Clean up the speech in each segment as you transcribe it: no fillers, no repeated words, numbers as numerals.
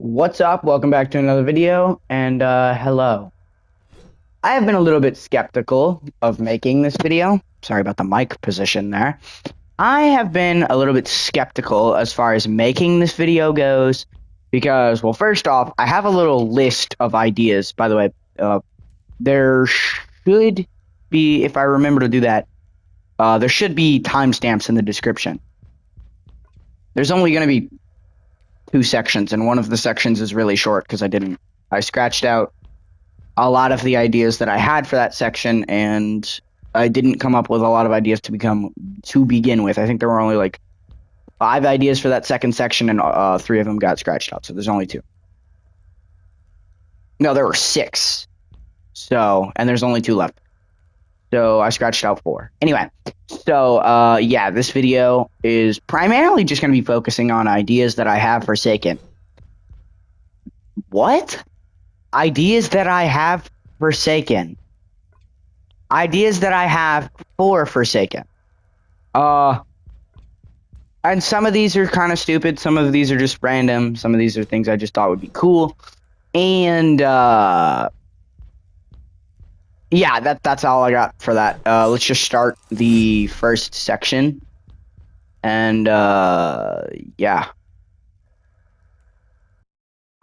What's up? Welcome back to another video, and hello. I have been a little bit skeptical of making this video. Sorry about the mic position there. I have been a little bit skeptical as far as making this video goes because, well, first off, I have a little list of ideas. By the way, there should be, if I remember to do that, there should be timestamps in the description. There's only going to be two sections, and one of the sections is really short because I scratched out a lot of the ideas that I had for that section, and I didn't come up with a lot of ideas to begin with. I think there were only like 5 ideas for that second section, and 3 of them got scratched out, so there's only 2. No, there were 6. So, and there's only 2 left. So I scratched out 4. Anyway, so yeah, this video is primarily just going to be focusing on ideas that I have forsaken. What? Ideas that I have forsaken. Ideas that I have for Forsaken. And some of these are kind of stupid. Some of these are just random. Some of these are things I just thought would be cool. And, yeah, that's all I got for that. Let's just start the first section. And, yeah.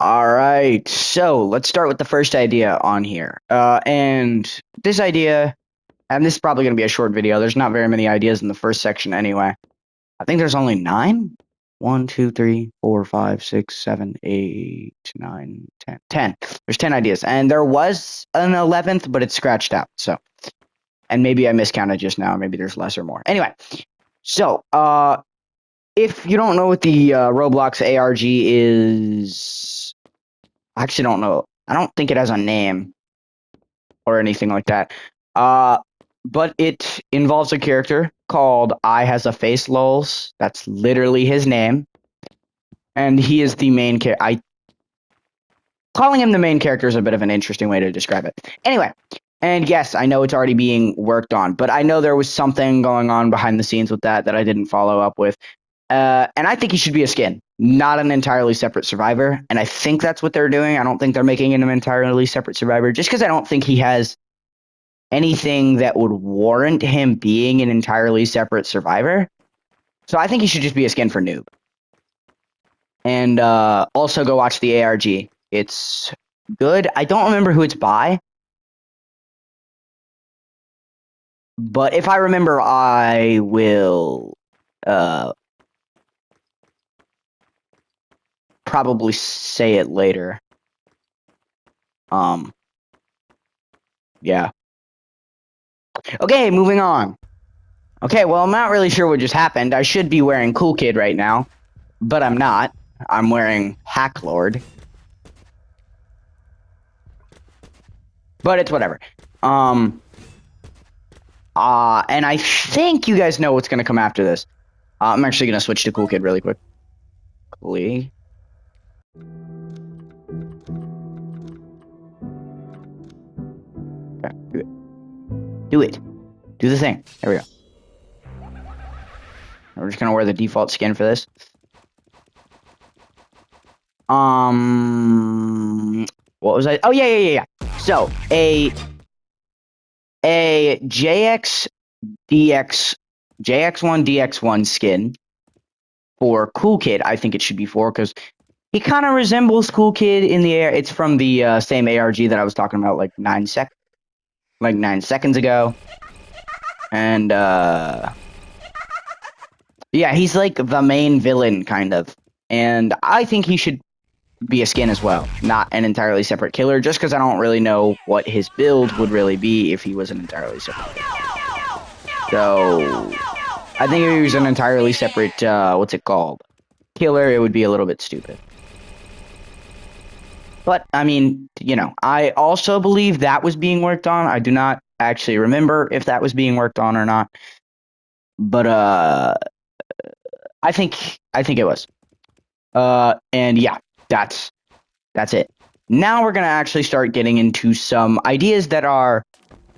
Alright, so let's start with the first idea on here. And this idea, and this is probably going to be a short video. There's not very many ideas in the first section anyway. I think there's only 9. 1, 2, 3, 4, 5, 6, 7, 8, 9, 10. 10. There's 10 ideas. And there was an 11th, but it's scratched out. So, and maybe I miscounted just now. Maybe there's less or more. Anyway, so, if you don't know what the Roblox ARG is, I actually don't know. I don't think it has a name or anything like that. But it involves a character called I Has a Face Lols. That's literally his name. And he is the main character. Calling him the main character is a bit of an interesting way to describe it. Anyway, and yes, I know it's already being worked on, but I know there was something going on behind the scenes with that I didn't follow up with. And I think he should be a skin, not an entirely separate survivor. And I think that's what they're doing. I don't think they're making him an entirely separate survivor, just because I don't think he has anything that would warrant him being an entirely separate survivor. So I think he should just be a skin for noob. And also go watch the ARG. It's good. I don't remember who it's by. But if I remember, I will probably say it later. Yeah. Okay, moving on. Okay, well, I'm not really sure what just happened. I should be wearing Cool Kid right now, but I'm not. I'm wearing Hack Lord. But it's whatever. And I think you guys know what's gonna come after this. I'm actually gonna switch to Cool Kid really quick. Okay, do it. Do it. Do the thing. There we go. We're just gonna wear the default skin for this. What was I? Oh yeah. So a JX1 DX1 skin for Cool Kid. I think it should be for, because he kind of resembles Cool Kid in the air. It's from the same ARG that I was talking about like 9 seconds ago. And yeah, he's like the main villain kind of. And I think he should be a skin as well, not an entirely separate killer, just because I don't really know what his build would really be if he was an entirely separate killer. So I think if he was an entirely separate what's it called, killer, it would be a little bit stupid. But I mean, you know, I also believe that was being worked on. I do not actually remember if that was being worked on or not, but I think it was. And yeah, that's it. Now we're gonna actually start getting into some ideas that are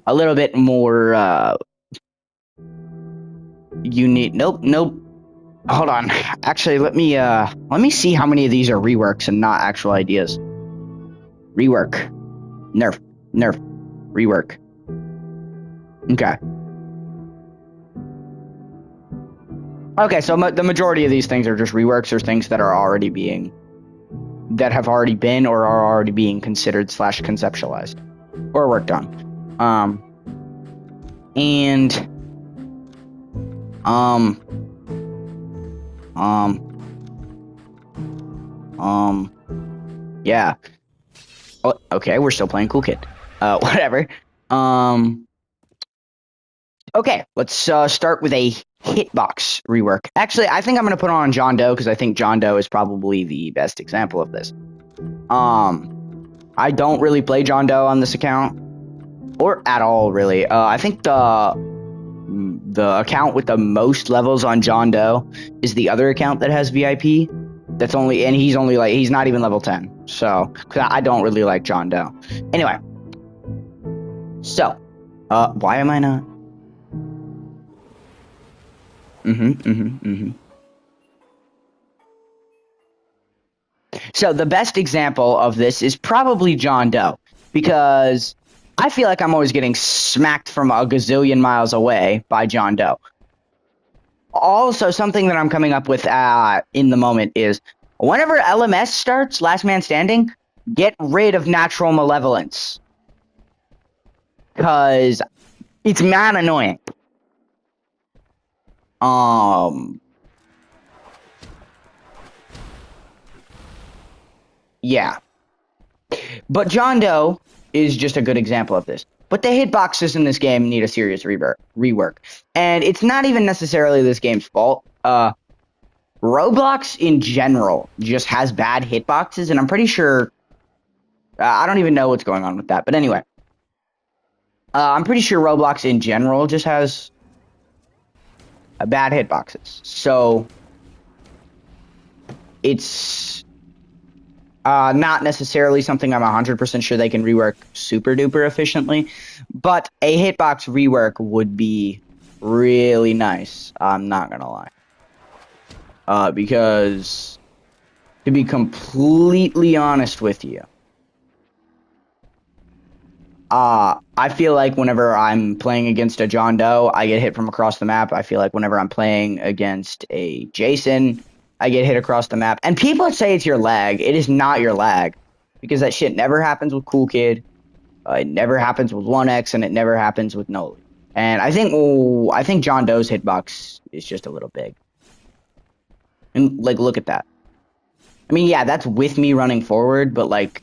a little bit more unique. Nope. Hold on. Actually, let me see how many of these are reworks and not actual ideas. Rework. Nerf. Nerf. Rework. Okay. Okay, so the majority of these things are just reworks or things that are already that have already been or are already being considered / conceptualized or worked on. And yeah. Oh, okay, we're still playing Cool Kid. Whatever. Okay, let's start with a hitbox rework. Actually, I think I'm gonna put on John Doe because I think John Doe is probably the best example of this. I don't really play John Doe on this account, or at all, really. I think the account with the most levels on John Doe is the other account that has VIP. That's only, and he's only like, he's not even level 10. So, cause I don't really like John Doe. Anyway, so, why am I not? So the best example of this is probably John Doe, because I feel like I'm always getting smacked from a gazillion miles away by John Doe. Also, something that I'm coming up with in the moment is whenever LMS starts, Last Man Standing, get rid of Natural Malevolence, because it's mad annoying. Yeah. But John Doe is just a good example of this. But the hitboxes in this game need a serious rework. And it's not even necessarily this game's fault. Roblox in general just has bad hitboxes, and I'm pretty sure... I don't even know what's going on with that. But anyway. I'm pretty sure Roblox in general just has bad hitboxes. So... it's... not necessarily something I'm 100% sure they can rework super duper efficiently, but a hitbox rework would be really nice. I'm not gonna lie. Because to be completely honest with you, I feel like whenever I'm playing against a John Doe, I get hit from across the map. I feel like whenever I'm playing against a Jason, I get hit across the map. And people say it's your lag. It is not your lag. Because that shit never happens with Cool Kid. It never happens with 1X, and it never happens with Noli. And I think John Doe's hitbox is just a little big. And, like, look at that. I mean, yeah, that's with me running forward, but, like...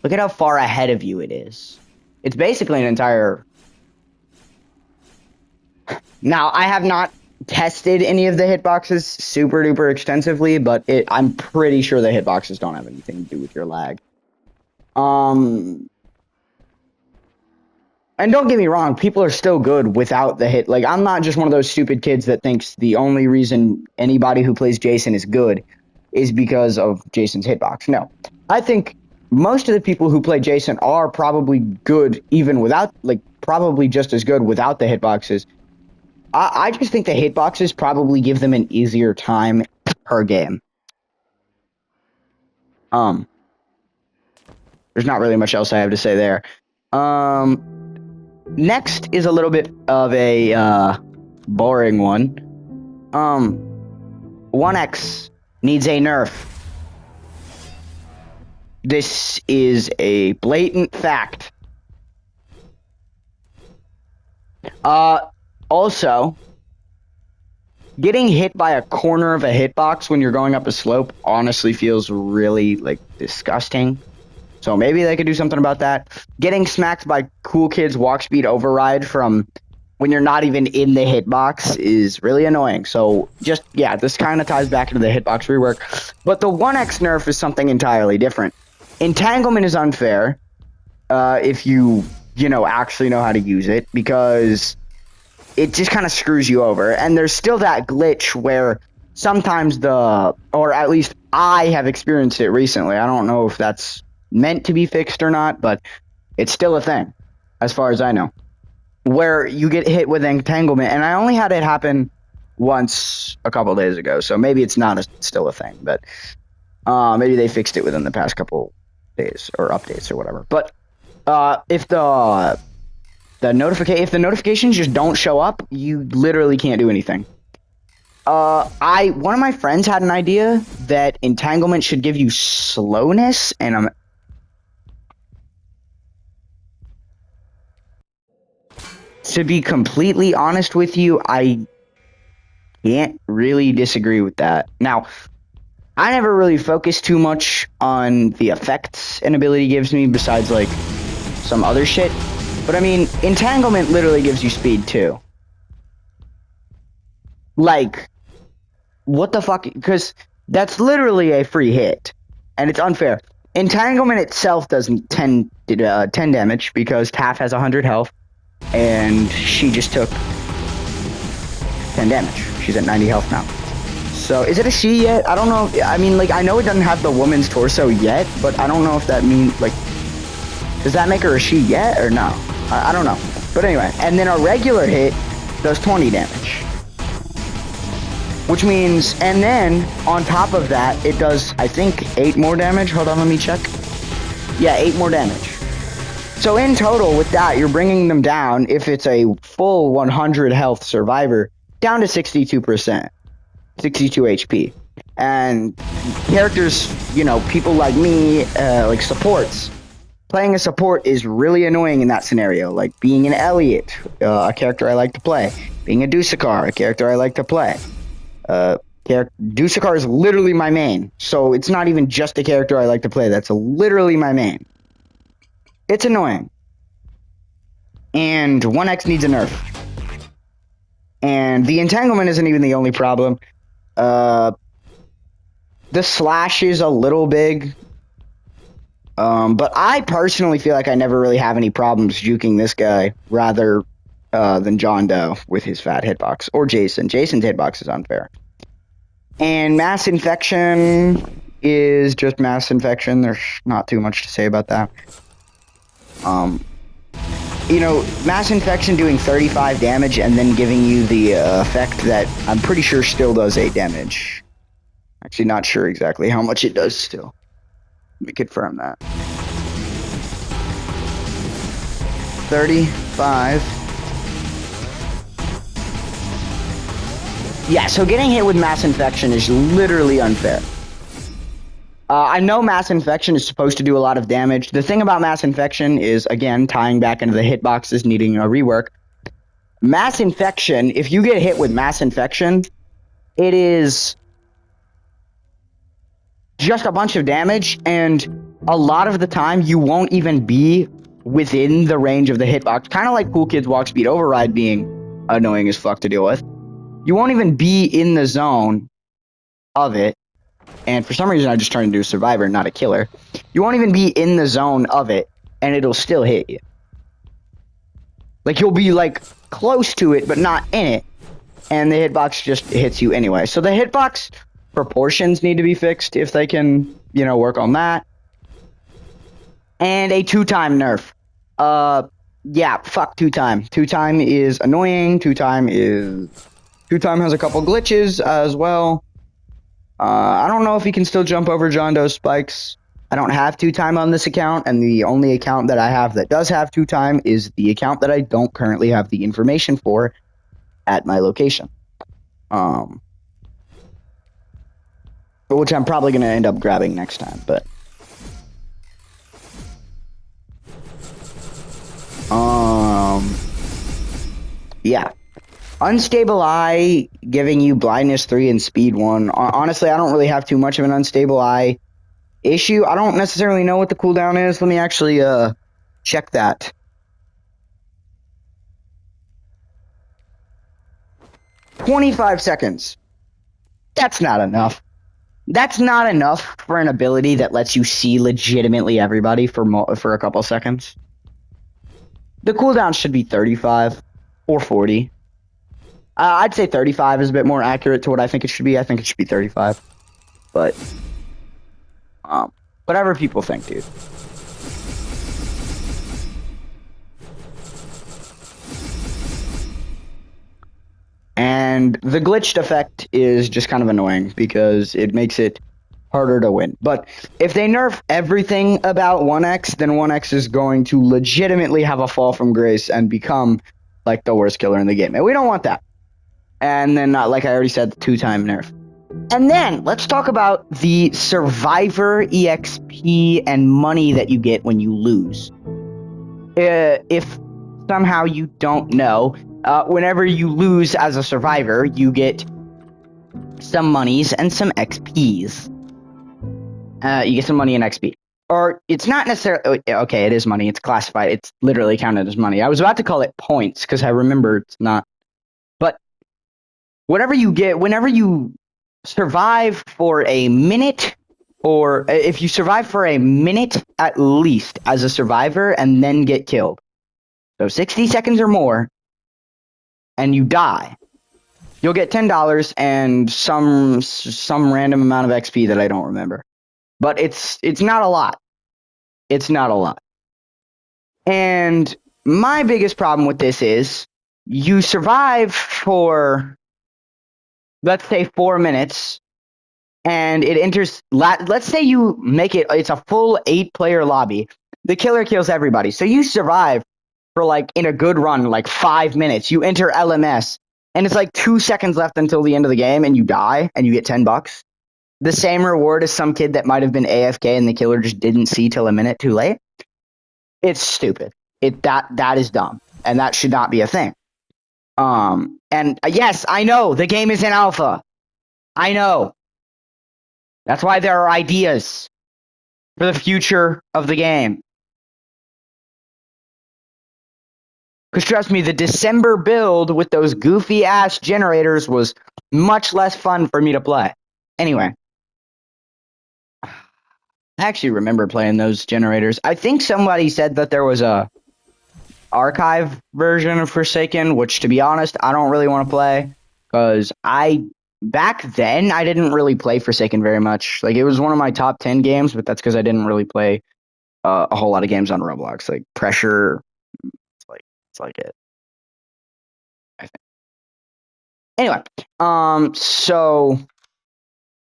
look at how far ahead of you it is. It's basically an entire... Now, I have not tested any of the hitboxes super duper extensively, but I'm pretty sure the hitboxes don't have anything to do with your lag. And don't get me wrong, people are still good without the hit. Like, I'm not just one of those stupid kids that thinks the only reason anybody who plays Jason is good is because of Jason's hitbox. No. I think most of the people who play Jason are probably good even without, like, probably just as good without the hitboxes. I just think the hitboxes probably give them an easier time per game. There's not really much else I have to say there. Next is a little bit of a boring one. 1X needs a nerf. This is a blatant fact. Also, getting hit by a corner of a hitbox when you're going up a slope honestly feels really, like, disgusting. So maybe they could do something about that. Getting smacked by Cool Kid's walk speed override from when you're not even in the hitbox is really annoying. So just, yeah, this kind of ties back into the hitbox rework. But the 1X nerf is something entirely different. Entanglement is unfair if you actually know how to use it, because it just kind of screws you over. And there's still that glitch where sometimes or at least I have experienced it recently. I don't know if that's meant to be fixed or not, but it's still a thing, as far as I know. where you get hit with entanglement, and I only had it happen once a couple days ago, so maybe it's not still a thing, but maybe they fixed it within the past couple days or updates or whatever. But if the notifications just don't show up, you literally can't do anything. One of my friends had an idea that entanglement should give you slowness, and to be completely honest with you, I can't really disagree with that. Now, I never really focused too much on the effects an ability gives me besides like some other shit. But I mean, entanglement literally gives you speed too. Like, what the fuck? Because that's literally a free hit, and it's unfair. Entanglement itself does 10 damage because Taff has 100 health, and she just took 10 damage. She's at 90 health now. So, is it a she yet? I don't know. I mean, like, I know it doesn't have the woman's torso yet, but I don't know if that means, like, does that make her a she yet or no? I don't know. But anyway, and then a regular hit does 20 damage. Which means, and then on top of that, it does, I think, 8 more damage. Hold on, let me check. Yeah, 8 more damage. So in total, with that, you're bringing them down, if it's a full 100 health survivor, down to 62%. 62 HP. And characters, you know, people like me, like supports. Playing a support is really annoying in that scenario. Like being an Elliot, a character I like to play. Being a Dusakar, a character I like to play. Dusakar is literally my main, so it's not even just a character I like to play. That's literally my main. It's annoying. And 1x needs a nerf. And the entanglement isn't even the only problem. The slash is a little big. But I personally feel like I never really have any problems juking this guy rather than John Doe with his fat hitbox. Or Jason. Jason's hitbox is unfair. And mass infection is just mass infection. There's not too much to say about that. You know, mass infection doing 35 damage and then giving you the effect that I'm pretty sure still does 8 damage. Actually, not sure exactly how much it does still. Let me confirm that. 35. Yeah, so getting hit with mass infection is literally unfair. I know mass infection is supposed to do a lot of damage. The thing about mass infection is, again, tying back into the hitboxes needing a rework. Mass infection, if you get hit with mass infection, it is just a bunch of damage, and a lot of the time you won't even be within the range of the hitbox. Kind of like Cool Kids Walk Speed Override being annoying as fuck to deal with. You won't even be in the zone of it. And for some reason, I just turned into a survivor, not a killer. You won't even be in the zone of it, and it'll still hit you. Like, you'll be, like, close to it, but not in it. And the hitbox just hits you anyway. So the hitbox proportions need to be fixed if they can, you know, work on that. And a 2-time nerf. Yeah, fuck 2-time. 2-time is annoying. 2-time has a couple glitches as well. I don't know if he can still jump over John Doe's spikes. I don't have 2-time on this account, and the only account that I have that does have 2-time is the account that I don't currently have the information for at my location. Which I'm probably going to end up grabbing next time, but... yeah. Unstable Eye giving you blindness 3 and speed 1. Honestly, I don't really have too much of an unstable eye issue. I don't necessarily know what the cooldown is. Let me actually check that. "25 seconds. That's not enough. That's not enough for an ability that lets you see legitimately everybody for a couple seconds. The cooldown should be 35 or 40. I'd say 35 is a bit more accurate to what I think it should be. I think it should be 35. But, whatever people think, dude. And the glitched effect is just kind of annoying because it makes it harder to win. But if they nerf everything about 1x, then 1x is going to legitimately have a fall from grace and become like the worst killer in the game. And we don't want that. And then, like I already said, the 2-time nerf. And then let's talk about the survivor EXP and money that you get when you lose. If somehow you don't know, whenever you lose as a survivor, you get some monies and some XPs. You get some money and XP. Or it's not necessarily... Okay, it is money. It's classified. It's literally counted as money. I was about to call it points because I remember it's not. But whatever you get, whenever you survive for a minute, or if you survive for a minute at least as a survivor and then get killed, so 60 seconds or more, and you die, you'll get $10 and some random amount of XP that I don't remember. But it's not a lot. It's not a lot. And my biggest problem with this is you survive for, let's say, 4 minutes, and it enters... Let's say you make it... It's a full 8-player lobby. The killer kills everybody. So you survive for, like, in a good run, like 5 minutes. You enter LMS, and it's like 2 seconds left until the end of the game, and you die, and you get $10. The same reward as some kid that might have been AFK and the killer just didn't see till a minute too late. It's stupid. That is dumb, and that should not be a thing. And yes, I know the game is in alpha. I know. That's why there are ideas for the future of the game. Because trust me, the December build with those goofy ass generators was much less fun for me to play. Anyway. I actually remember playing those generators. I think somebody said that there was a archive version of Forsaken, which, to be honest, I don't really want to play, because back then I didn't really play Forsaken very much. Like, it was one of my top 10 games, but that's because I didn't really play a whole lot of games on Roblox. Like Pressure, it's like it, I think. Anyway, so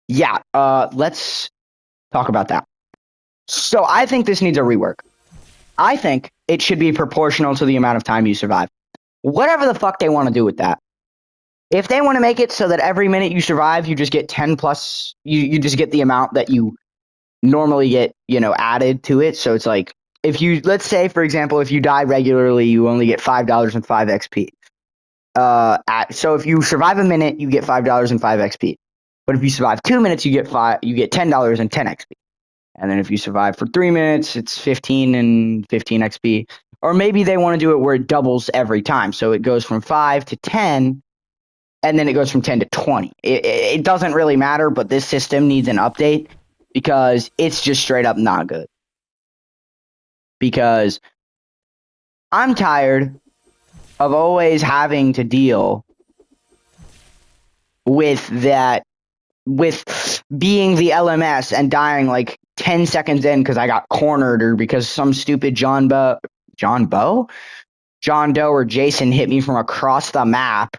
yeah, let's talk about that. So I think this needs a rework. I think it should be proportional to the amount of time you survive. Whatever the fuck they want to do with that. If they want to make it so that every minute you survive, you just get 10 plus, you just get the amount that you normally get, added to it. So it's like, let's say, for example, if you die regularly, you only get $5 and 5 XP. So if you survive a minute, you get $5 and 5 XP. But if you survive 2 minutes, you get $10 and 10 XP. And then if you survive for 3 minutes, it's 15 and 15 XP. Or maybe they want to do it where it doubles every time. So it goes from 5 to 10, and then it goes from 10 to 20. It doesn't really matter, but this system needs an update because it's just straight up not good. Because I'm tired of always having to deal with that, with being the LMS and dying like 10 seconds in because I got cornered or because some stupid John Doe or Jason hit me from across the map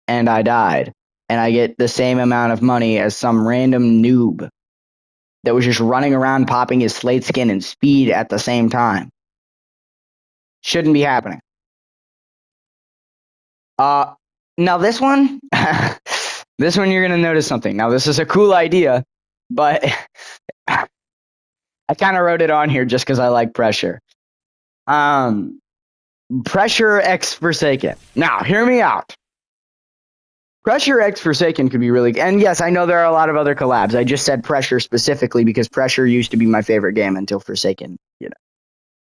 and I died. And I get the same amount of money as some random noob that was just running around popping his slate skin and speed at the same time. Shouldn't be happening. Now this one, this one you're going to notice something. Now this is a cool idea, but I kind of wrote it on here just because I like Pressure. Pressure X Forsaken. Now, hear me out. Pressure X Forsaken could be really... And yes, I know there are a lot of other collabs. I just said Pressure specifically because Pressure used to be my favorite game until Forsaken,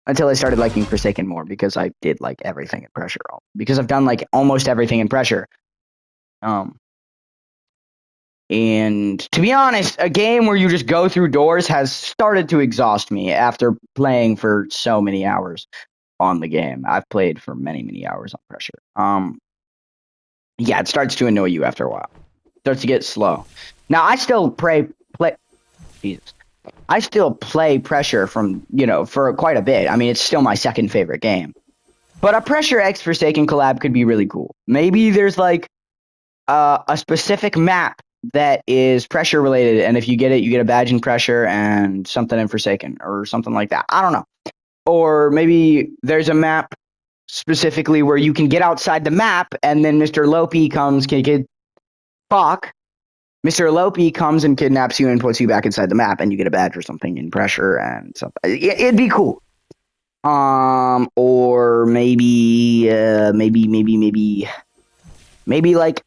until I started liking Forsaken more because I did like everything in Pressure. Because I've done like almost everything in Pressure. And to be honest, a game where you just go through doors has started to exhaust me after playing for so many hours on the game. I've played for many, many hours on Pressure. Yeah, it starts to annoy you after a while. It starts to get slow. Now, I still play Pressure from, for quite a bit. I mean, it's still my second favorite game. But a Pressure X Forsaken collab could be really cool. Maybe there's like a specific map that is pressure related, and if you get it, you get a badge in Pressure and something in Forsaken or something like that. I don't know. Or maybe there's a map specifically where you can get outside the map, and then Mr. Lopi comes, fuck. Mr. Lopi comes and kidnaps you and puts you back inside the map, and you get a badge or something in Pressure and something. It'd be cool. Or maybe like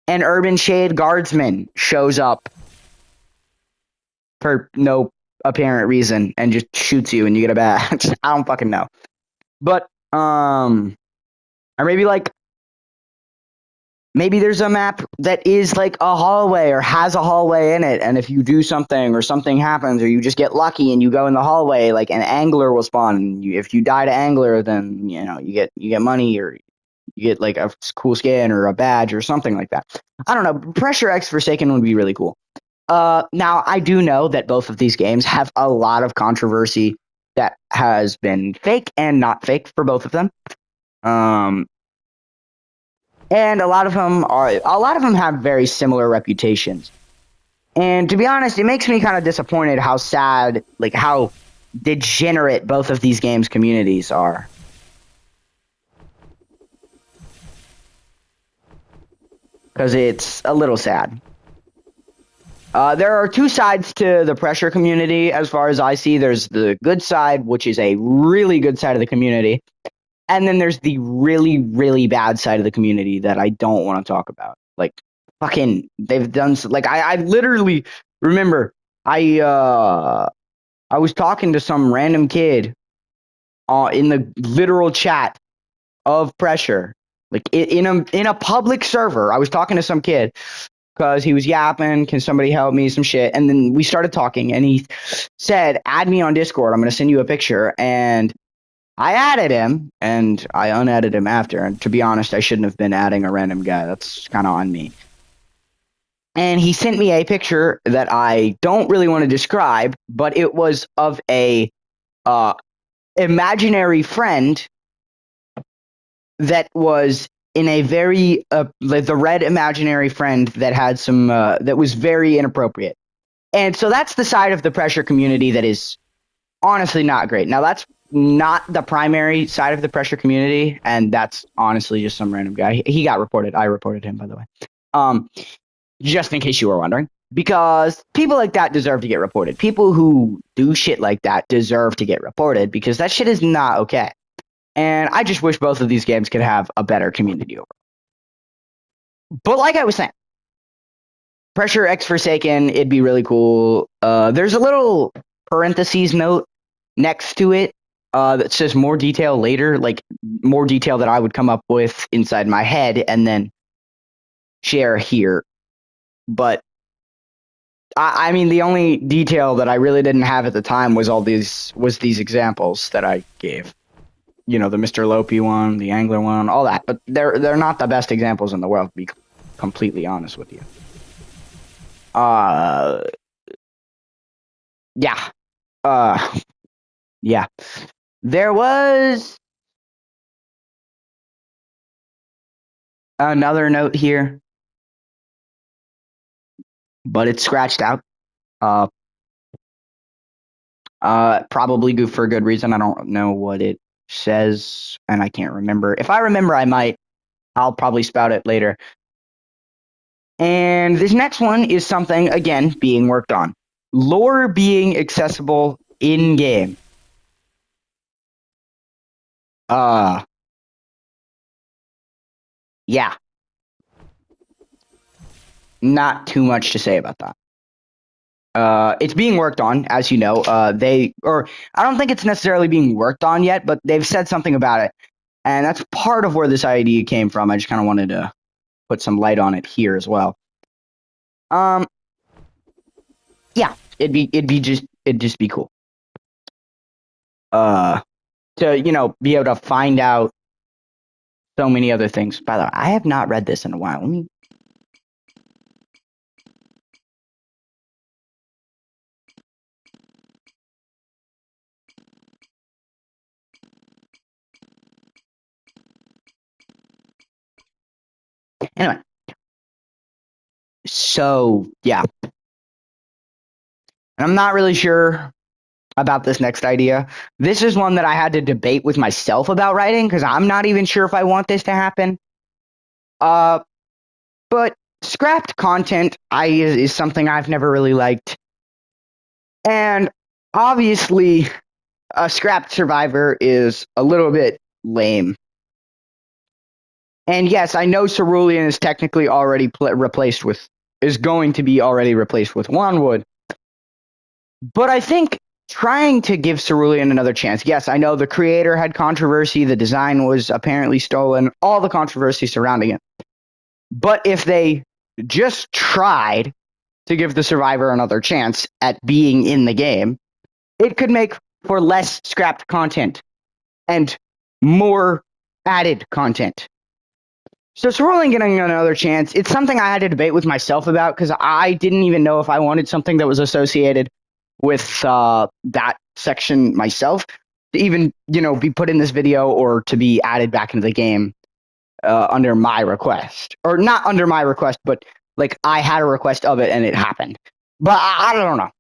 an Urban Shade guardsman shows up for no apparent reason and just shoots you and you get a badge. I don't fucking know. But or maybe there's a map that is like a hallway or has a hallway in it, and if you do something or something happens or you just get lucky and you go in the hallway, like an angler will spawn. And if you die to angler, then you get money, or you get like a cool skin or a badge or something like that. I don't know. Pressure X Forsaken would be really cool. Now I do know that both of these games have a lot of controversy that has been fake and not fake for both of them. And a lot of them have very similar reputations. And to be honest, it makes me kind of disappointed how sad, like how degenerate both of these games' communities are. Because it's a little sad. There are two sides to the Pressure community, as far as I see. There's the good side, which is a really good side of the community. And then there's the really, really bad side of the community that I don't want to talk about. Like, fucking, they've done, like, I literally remember I was talking to some random kid in the literal chat of Pressure. Like, in a public server, I was talking to some kid because he was yapping, can somebody help me, some shit. And then we started talking, and he said, add me on Discord, I'm going to send you a picture. And I added him, and I unadded him after. And to be honest, I shouldn't have been adding a random guy. That's kind of on me. And he sent me a picture that I don't really want to describe, but it was of a imaginary friend that was in a very like the red imaginary friend that had some that was very inappropriate. And so that's the side of the Pressure community that is honestly not great. Now that's not the primary side of the Pressure community, and that's honestly just some random guy. He got reported. I reported him, by the way. Just in case you were wondering, because people like that deserve to get reported. People who do shit like that deserve to get reported, because that shit is not okay. And I just wish both of these games could have a better community overall. But like I was saying, Pressure X Forsaken, it'd be really cool. There's a little parentheses note next to it that says more detail later, like more detail that I would come up with inside my head and then share here. But I mean, the only detail that I really didn't have at the time was these examples that I gave. The Mr. Lopi one, the Angler one, all that. But they're not the best examples in the world, to be completely honest with you. Yeah. Yeah. There was another note here, but it's scratched out. Probably for a good reason. I don't know what it says, and I can't remember. If I remember, I'll probably spout it later. And this next one is something, again, being worked on. Lore being accessible in-game. Yeah. Not too much to say about that. It's being worked on, as you know. I don't think it's necessarily being worked on yet, but they've said something about it. And that's part of where this idea came from. I just kind of wanted to put some light on it here as well. Yeah, it'd just be cool. To be able to find out so many other things. By the way, I have not read this in a while. Let me Anyway, so yeah, and I'm not really sure about this next idea. This is one that I had to debate with myself about writing because I'm not even sure if I want this to happen. But scrapped content is something I've never really liked, and obviously, a scrapped survivor is a little bit lame. And yes, I know Cerulean is technically already is going to be already replaced with Wanwood. But I think trying to give Cerulean another chance. Yes, I know the creator had controversy, the design was apparently stolen, all the controversy surrounding it. But if they just tried to give the survivor another chance at being in the game, it could make for less scrapped content and more added content. So Cerulean getting another chance, it's something I had to debate with myself about because I didn't even know if I wanted something that was associated with that section myself to even, be put in this video or to be added back into the game under my request. Or not under my request, but like I had a request of it and it happened. But I don't know.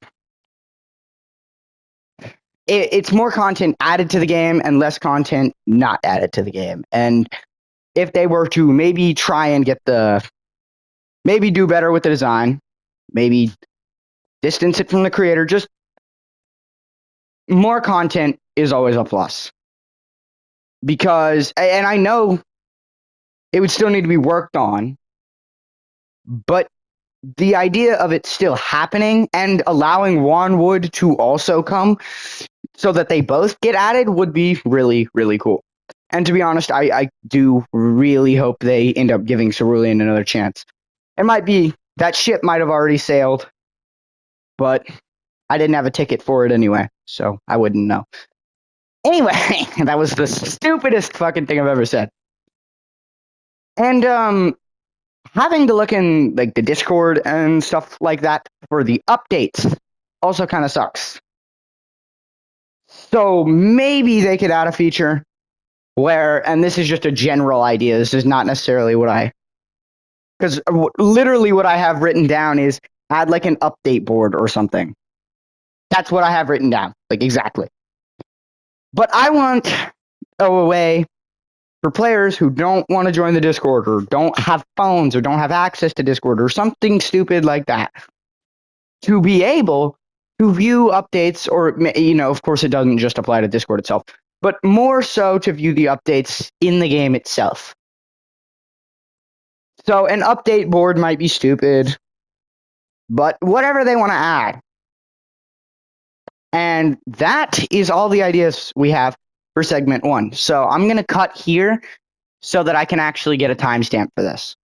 It's more content added to the game and less content not added to the game. And if they were to maybe try and maybe do better with the design, maybe distance it from the creator, just more content is always a plus. Because, and I know it would still need to be worked on, but the idea of it still happening and allowing Wanwood to also come so that they both get added would be really, really cool. And to be honest, I do really hope they end up giving Cerulean another chance. It might be, that ship might have already sailed, but I didn't have a ticket for it anyway, so I wouldn't know. Anyway, that was the stupidest fucking thing I've ever said. And having to look in like the Discord and stuff like that for the updates also kind of sucks. So maybe they could add a feature where, and this is just a general idea, this is not necessarily because literally what I have written down is add like an update board or something. That's what I have written down, like exactly. But I want a way for players who don't want to join the Discord or don't have phones or don't have access to Discord or something stupid like that to be able to view updates or, of course it doesn't just apply to Discord itself, but more so to view the updates in the game itself. So an update board might be stupid, but whatever they want to add. And that is all the ideas we have for segment 1. So I'm going to cut here so that I can actually get a timestamp for this.